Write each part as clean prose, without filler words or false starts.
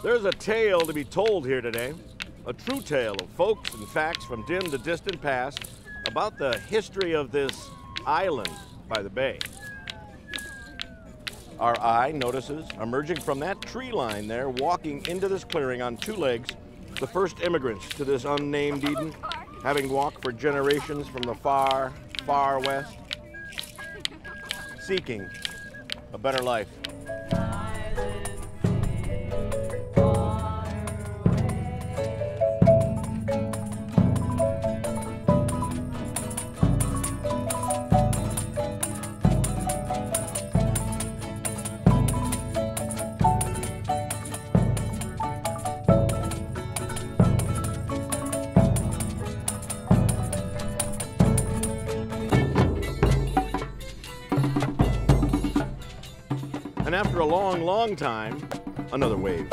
There's a tale to be told here today, a true tale of folks and facts from dim to distant past about the history of this island by the bay. Our eye notices, emerging from that tree line there, walking into this clearing on two legs, the first immigrants to this unnamed Eden, having walked for generations from the far, far west, seeking a better life. And after a long, long time, another wave.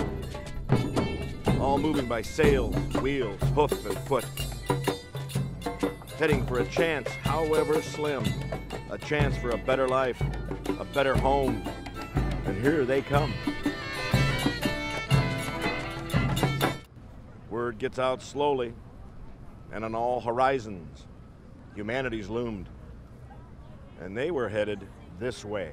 All moving by sails, wheels, hoof, and foot. Heading for a chance, however slim. A chance for a better life, a better home. And here they come. Word gets out slowly, and on all horizons, humanity's loomed. And they were headed this way.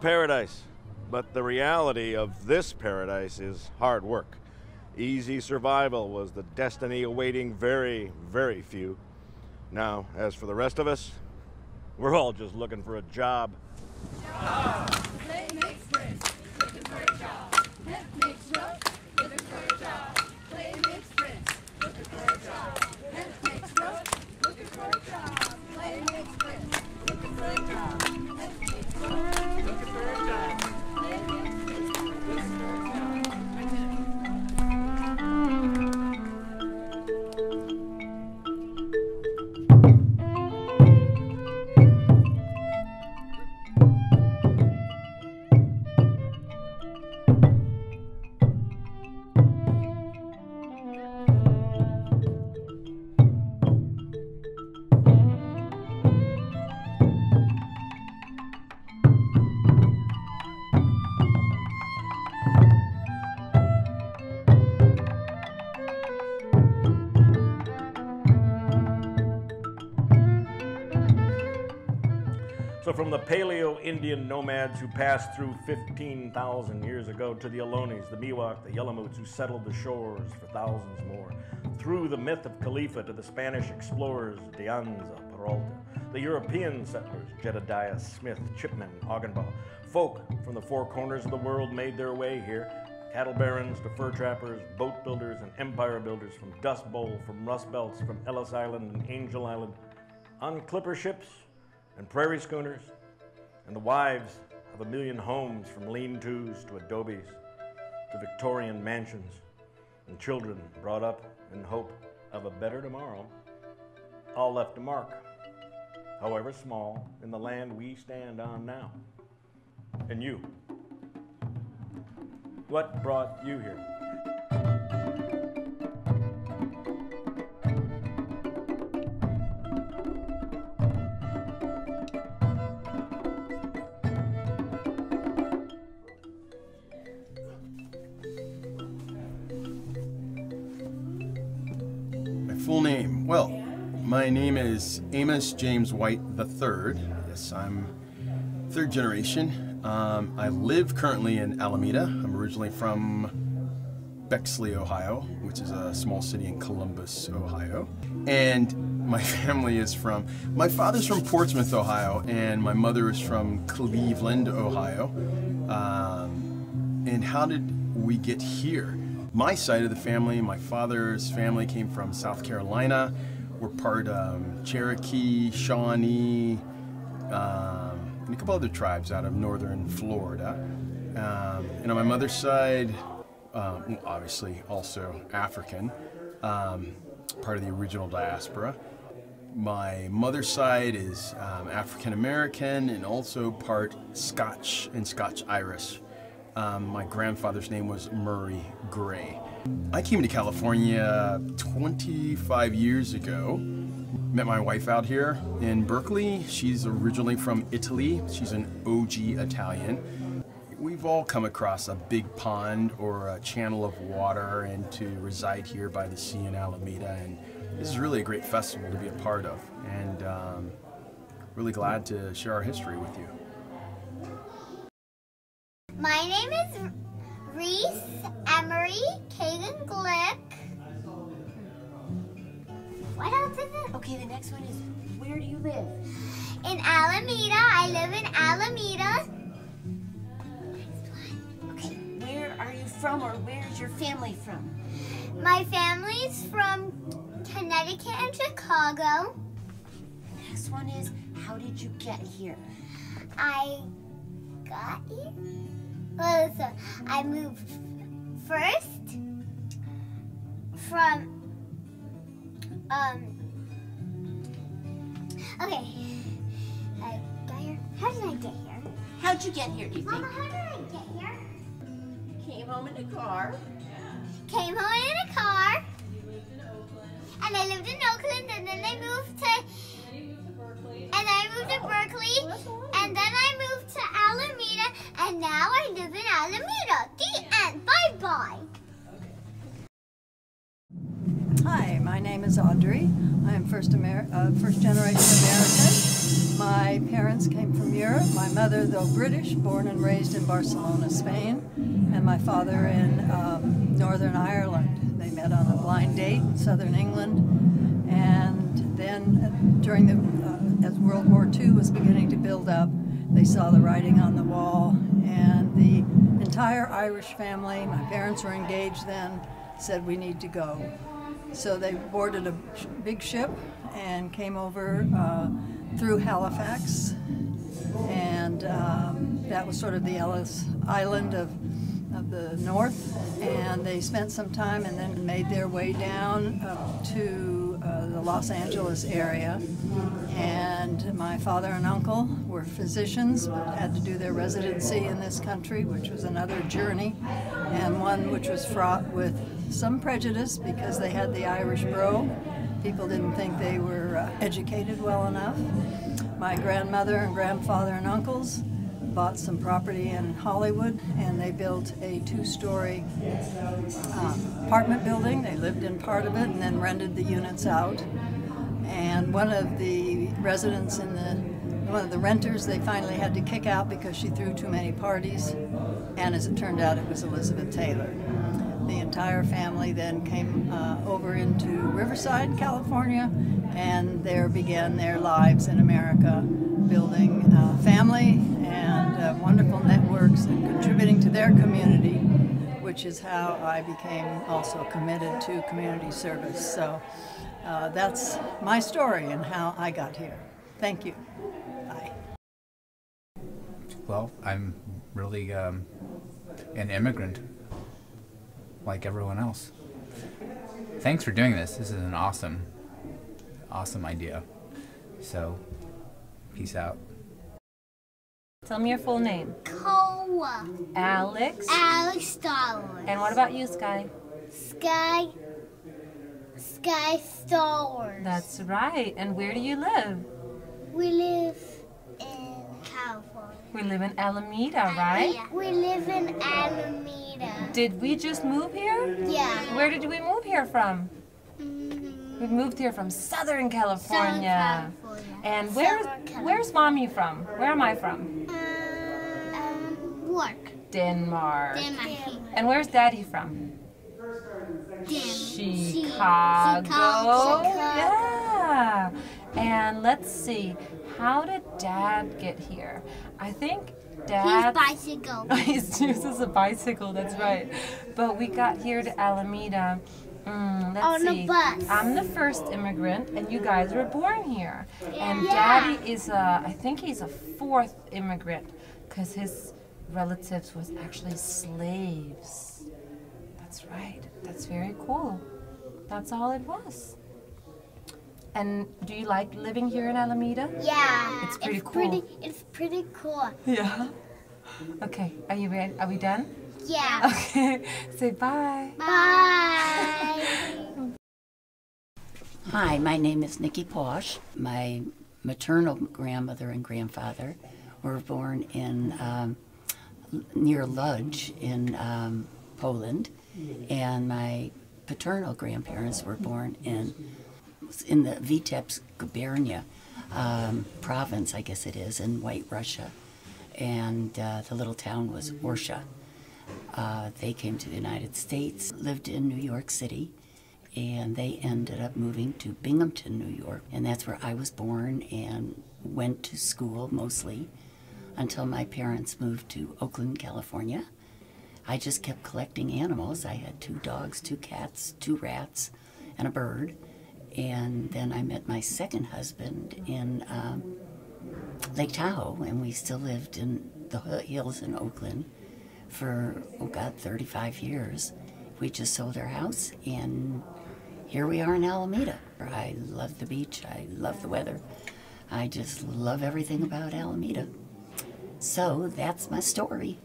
Paradise. But the reality of this paradise is hard work. Easy survival was the destiny awaiting very, very few. Now, as for the rest of us, we're all just looking for a job. So from the Paleo-Indian nomads who passed through 15,000 years ago to the Ohlonies, the Miwok, the Yelamoots who settled the shores for thousands more, through the myth of Khalifa to the Spanish explorers, De Anza, Peralta, the European settlers, Jedediah Smith, Chipman, Ogdenbaugh, folk from the four corners of the world made their way here, cattle barons to fur trappers, boat builders and empire builders, from Dust Bowl, from Rust Belts, from Ellis Island and Angel Island, on clipper ships and prairie schooners, and the wives of a million homes, from lean-tos to adobes to Victorian mansions, and children brought up in hope of a better tomorrow, all left a mark, however small, in the land we stand on now. And you, what brought you here? Full name. Well, my name is Amos James White III. Yes, I'm third generation. I live currently in Alamada. I'm originally from Bexley, Ohio, which is a small city in Columbus, Ohio. And my family is from, my father's from Portsmouth, Ohio, and my mother is from Cleveland, Ohio. And how did we get here? My side of the family, my father's family came from South Carolina. We're part Cherokee, Shawnee, and a couple other tribes out of northern Florida. And on my mother's side, obviously also African, part of the original diaspora. My mother's side is African American and also part Scotch and Scotch Irish. My grandfather's name was Murray Gray. I came to California 25 years ago. Met my wife out here in Berkeley. She's originally from Italy. She's an OG Italian. We've all come across a big pond or a channel of water and to reside here by the sea in Alameda. And this is really a great festival to be a part of. And really glad to share our history with you. My name is Reese Emery Kagan Glick. What else is it? Okay, the next one is, where do you live? In Alameda. I live in Alameda. Okay, where are you from, or where's your family from? My family's from Connecticut and Chicago. The next one is, how did you get here? I got here. Well, so I moved first from okay. I got here. How did I get here? How'd you get here, do you think? Mama, how did I get here? Came home in a car. Came home in a car. And I lived in Oakland, and then I moved to Berkeley, and then I moved to Alameda, and now I live in Alameda. The end. Bye-bye. Hi, my name is Audrey. I am first generation American. My parents came from Europe. My mother, though British, born and raised in Barcelona, Spain, and my father in Northern Ireland. They met on a blind date in southern England, and then during as World War II was beginning to build up, they saw the writing on the wall, and the entire Irish family, my parents were engaged then, said we need to go. So they boarded a big ship and came over through Halifax, and that was sort of the Ellis Island of the north, and they spent some time and then made their way down to the Los Angeles area. And my father and uncle were physicians, but had to do their residency in this country, which was another journey, and one which was fraught with some prejudice because they had the Irish brogue. People didn't think they were educated well enough. My grandmother and grandfather and uncles bought some property in Hollywood, and they built a two-story apartment building. They lived in part of it and then rented the units out. And one of the residents one of the renters, they finally had to kick out because she threw too many parties. And as it turned out, it was Elizabeth Taylor. The entire family then came over into Riverside, California, and there began their lives in America, building family and wonderful networks and contributing to their community, which is how I became also committed to community service. So that's my story and how I got here. Thank you. Bye. Well, I'm really an immigrant, like everyone else. Thanks for doing this. This is an awesome idea. So, peace out. Tell me your full name. Koa. Alex. Alex Star Wars. And what about you, Sky? Sky Star Wars. That's right. And where do you live? We live in California. We live in Alameda, right? Yeah. We live in Alameda. Did we just move here? Yeah. Where did we move here from? We moved here from Southern California. And where's Mommy from? Where am I from? Work. Denmark. Denmark. And where's Daddy from? Chicago. Yeah. And let's see, how did Dad get here? I think Dad... His bicycle. He uses a bicycle, that's right. But we got here to Alameda. Let's see. A bus. I'm the first immigrant, and you guys were born here. And Daddy is I think he's a fourth immigrant, because his relatives was actually slaves. That's right. That's very cool. That's all it was. And do you like living here in Alameda? Yeah. It's pretty cool. It's pretty cool. Yeah. Okay, are you ready? Are we done? Yeah. Okay, say bye. Bye. Hi, my name is Nikki Posh. My maternal grandmother and grandfather were born in near Lodz in Poland, and my paternal grandparents were born in the Vitebsk gubernia province, I guess it is, in White Russia, and the little town was Orsha. They came to the United States, lived in New York City, and they ended up moving to Binghamton, New York, and that's where I was born and went to school mostly until my parents moved to Oakland, California. I just kept collecting animals. I had 2 dogs, 2 cats, 2 rats, and a bird. And then I met my second husband in Lake Tahoe, and we still lived in the hills in Oakland for, 35 years. We just sold our house, and here we are in Alameda. I love the beach. I love the weather. I just love everything about Alameda. So that's my story.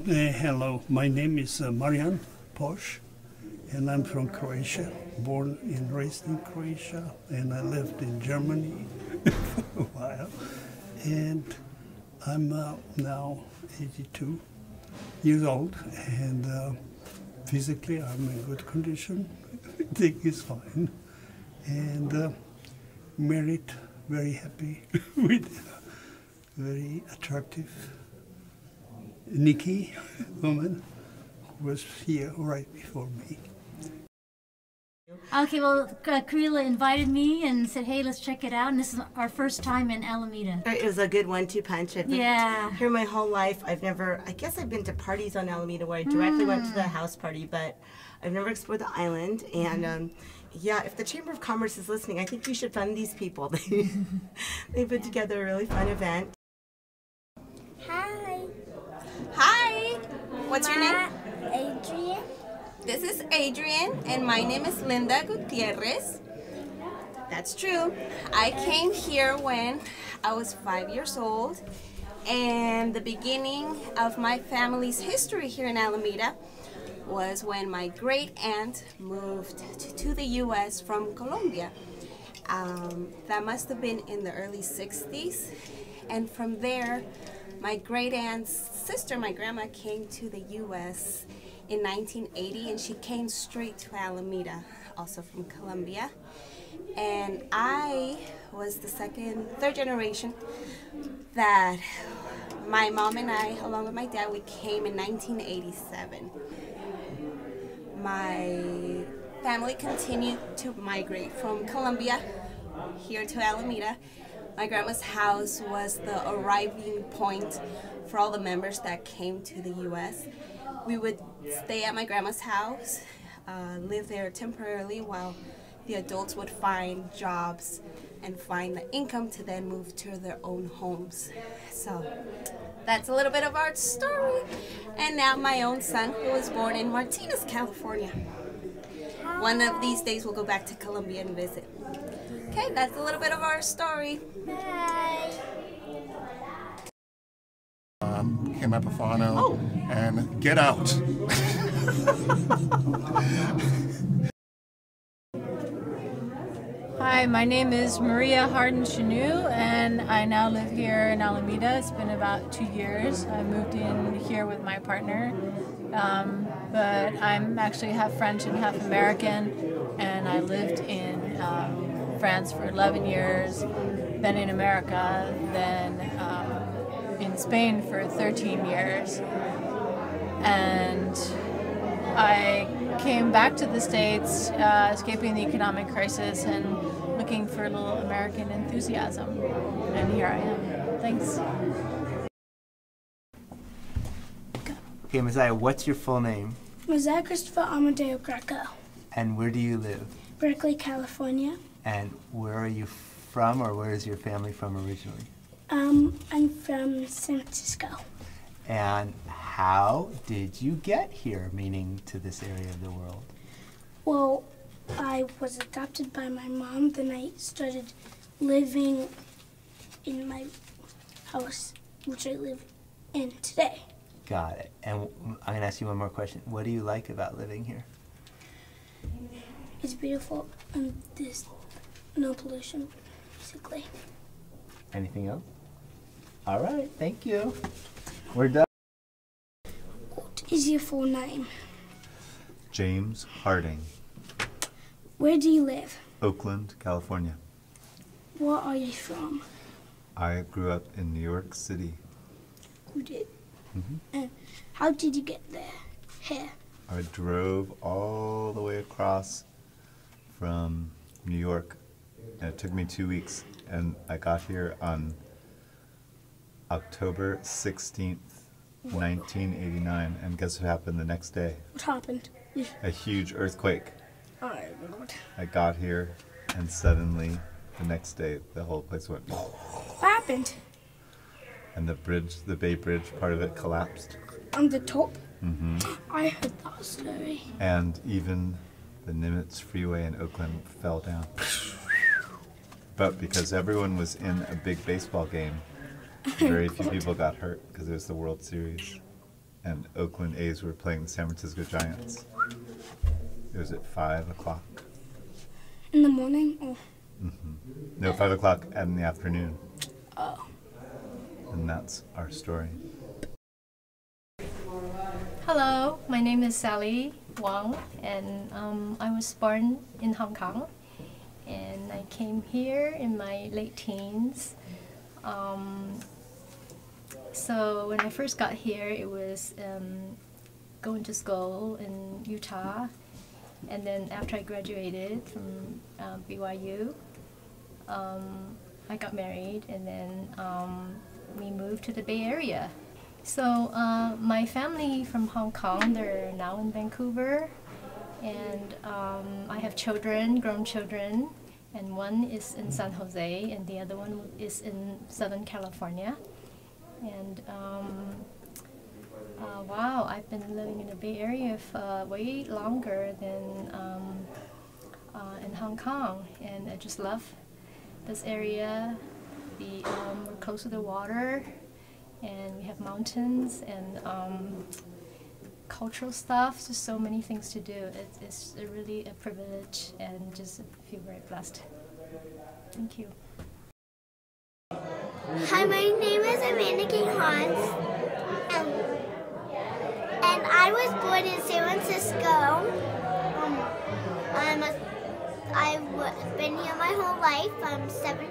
Hello, my name is Marian Posh, and I'm from Croatia, born and raised in Croatia, and I lived in Germany for a while. And I'm now 82 years old, and physically I'm in good condition. Everything is fine. And married, very happy with a very attractive Nikki woman who was here right before me. Okay, well, Karila invited me and said, hey, let's check it out. And this is our first time in Alameda. It was a good 1-2 punch. I've Yeah. been here my whole life. I guess I've been to parties on Alameda where I directly went to the house party, but I've never explored the island. And yeah, if the Chamber of Commerce is listening, I think you should fund these people. They put together a really fun event. Hi. Hi, what's your name? Adrian. This is Adrian, and my name is Linda Gutierrez. That's true. I came here when I was 5 years old, and the beginning of my family's history here in Alameda was when my great aunt moved to the U.S. from Colombia. That must have been in the early 60s, and from there, my great aunt's sister, my grandma, came to the U.S. in 1980, and she came straight to Alameda, also from Colombia. And I was the third generation that my mom and I, along with my dad, we came in 1987. My family continued to migrate from Colombia here to Alameda. My grandma's house was the arriving point for all the members that came to the U.S. We would stay at my grandma's house, live there temporarily while the adults would find jobs and find the income to then move to their own homes. So that's a little bit of our story. And now my own son, who was born in Martinez, California. One of these days we'll go back to Colombia and visit. Okay, that's a little bit of our story. Bye. Hemapafano and Get Out. Hi, my name is Maria Harden-Chanu, and I now live here in Alameda. It's been about 2 years. I moved in here with my partner, but I'm actually half French and half American, and I lived in France for 11 years, then in America, then in Spain for 13 years. And I came back to the States, escaping the economic crisis and looking for a little American enthusiasm. And here I am. Thanks. Okay, Messiah, what's your full name? Messiah Christopher Amadeo Greco. And where do you live? Berkeley, California. And where are you from, or where is your family from originally? I'm from San Francisco. And how did you get here, meaning to this area of the world? Well, I was adopted by my mom. Then I started living in my house, which I live in today. Got it. And I'm going to ask you one more question. What do you like about living here? It's beautiful and there's no pollution, basically. Anything else? All right, thank you. We're done. What is your full name? James Harding, Where do you live? Oakland, California. Where are you from? I grew up in New York City. You did. Mm-hmm. And how did you get there? Here. I drove all the way across from New York, and it took me 2 weeks, and I got here on October 16th, 1989, and guess what happened the next day? What happened? A huge earthquake. Oh my God. I got here, and suddenly, the next day, the whole place went. What happened? And the bridge, the Bay Bridge, part of it collapsed. On the top? Mm-hmm. I heard that story. And even the Nimitz Freeway in Oakland fell down. But because everyone was in a big baseball game, very few people got hurt because it was the World Series. And Oakland A's were playing the San Francisco Giants. It was at 5 o'clock. In the morning? Oh. Mm-hmm. No, 5 o'clock in the afternoon. Oh. And that's our story. Hello, my name is Sally Wong, and I was born in Hong Kong, and I came here in my late teens. So when I first got here, it was going to school in Utah, and then after I graduated from BYU, I got married, and then we moved to the Bay Area. So my family from Hong Kong, they're now in Vancouver, and I have children, grown children, and one is in San Jose, and the other one is in Southern California. And wow, I've been living in the Bay Area for way longer than in Hong Kong, and I just love this area. We're close to the water, and we have mountains and cultural stuff, just so many things to do. It's really a privilege, and just feel very blessed. Thank you. Hi, my name is Amanda King Hans, and I was born in San Francisco. I've been here my whole life. I'm 7.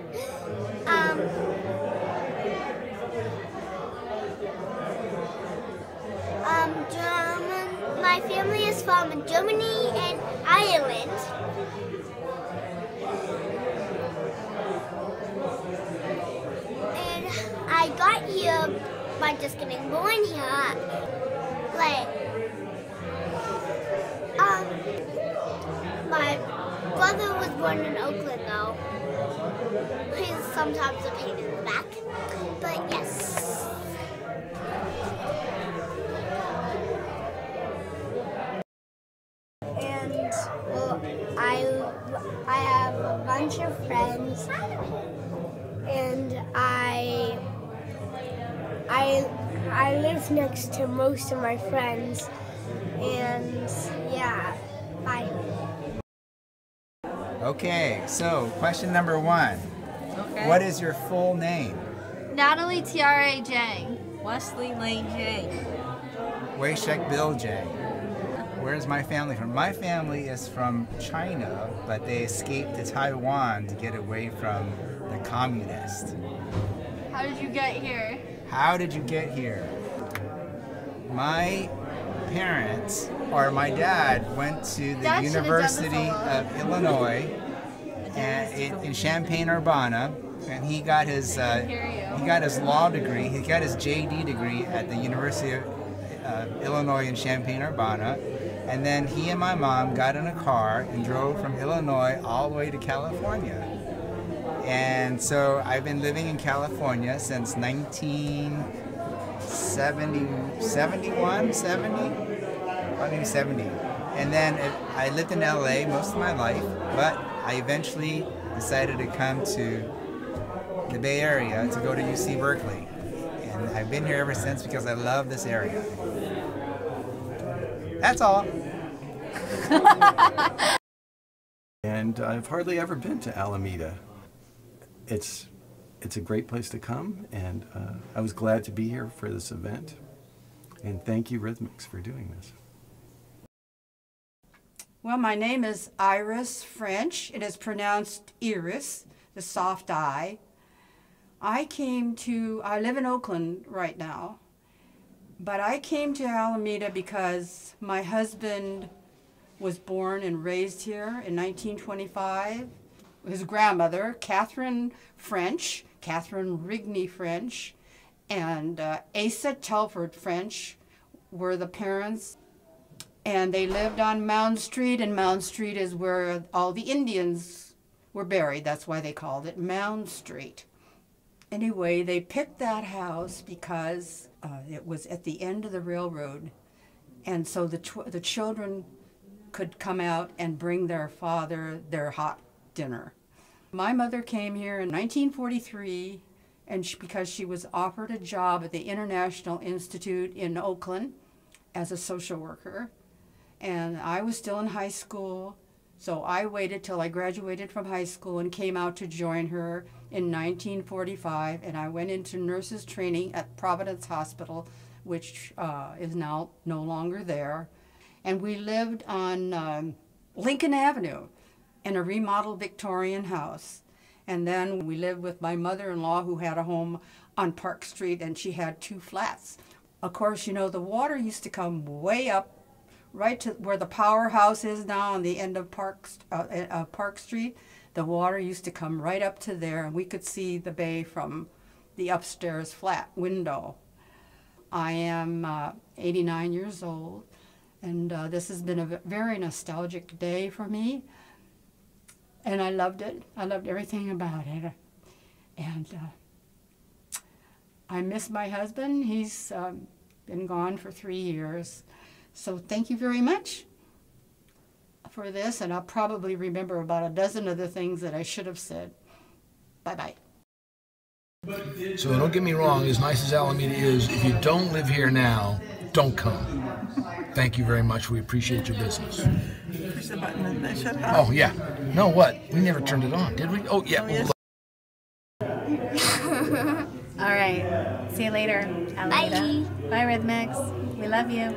My family is from Germany and Ireland. And I got here by just getting born here. My brother was born in Oakland though. He's sometimes a pain in the back, but yes. And well, I have a bunch of friends, and I live next to most of my friends, and yeah, bye. Okay, so question number 1. Okay. What is your full name? Natalie Tiara Jang. Wesley Lane Jang. Wei Shek Bill J. Where's my family from? My family is from China, but they escaped to Taiwan to get away from the communists. How did you get here? How did you get here? My parents, or my dad, went to the University of Illinois in Champaign-Urbana, and he got his law degree. He got his JD degree at the University of Illinois in Champaign-Urbana, and then he and my mom got in a car and drove from Illinois all the way to California. And so I've been living in California since 1970. And then I lived in LA most of my life, but I eventually decided to come to the Bay Area to go to UC Berkeley. And I've been here ever since because I love this area. That's all. And I've hardly ever been to Alameda. It's a great place to come, and I was glad to be here for this event. And thank you, Rhythmix, for doing this. Well, my name is Iris French. It is pronounced Iris, the soft I. I live in Oakland right now, but I came to Alameda because my husband was born and raised here in 1925. His grandmother, Catherine Rigney French, and Asa Telford French were the parents. And they lived on Mound Street, and Mound Street is where all the Indians were buried. That's why they called it Mound Street. Anyway, they picked that house because it was at the end of the railroad, and so the children could come out and bring their father their hot dinner. My mother came here in 1943, and because she was offered a job at the International Institute in Oakland as a social worker, and I was still in high school, so I waited till I graduated from high school and came out to join her in 1945, and I went into nurses training at Providence Hospital, which is now no longer there. And we lived on Lincoln Avenue in a remodeled Victorian house. And then we lived with my mother-in-law, who had a home on Park Street, and she had 2 flats. Of course, you know, the water used to come way up, right to where the powerhouse is now on the end of Park Street. The water used to come right up to there, and we could see the bay from the upstairs flat window. I am 89 years old, and this has been a very nostalgic day for me, and I loved it. I loved everything about it, and I miss my husband. He's been gone for 3 years, so thank you very much for this, and I'll probably remember about a dozen other things that I should have said. Bye-bye. So don't get me wrong, as nice as Alameda is, if you don't live here now, don't come. Thank you very much. We appreciate your business. Push the button and they shut off. Oh, yeah. No, what? We never turned it on, did we? Oh, yeah. All right. See you later, Alameda. Bye, Rhythmix. We love you.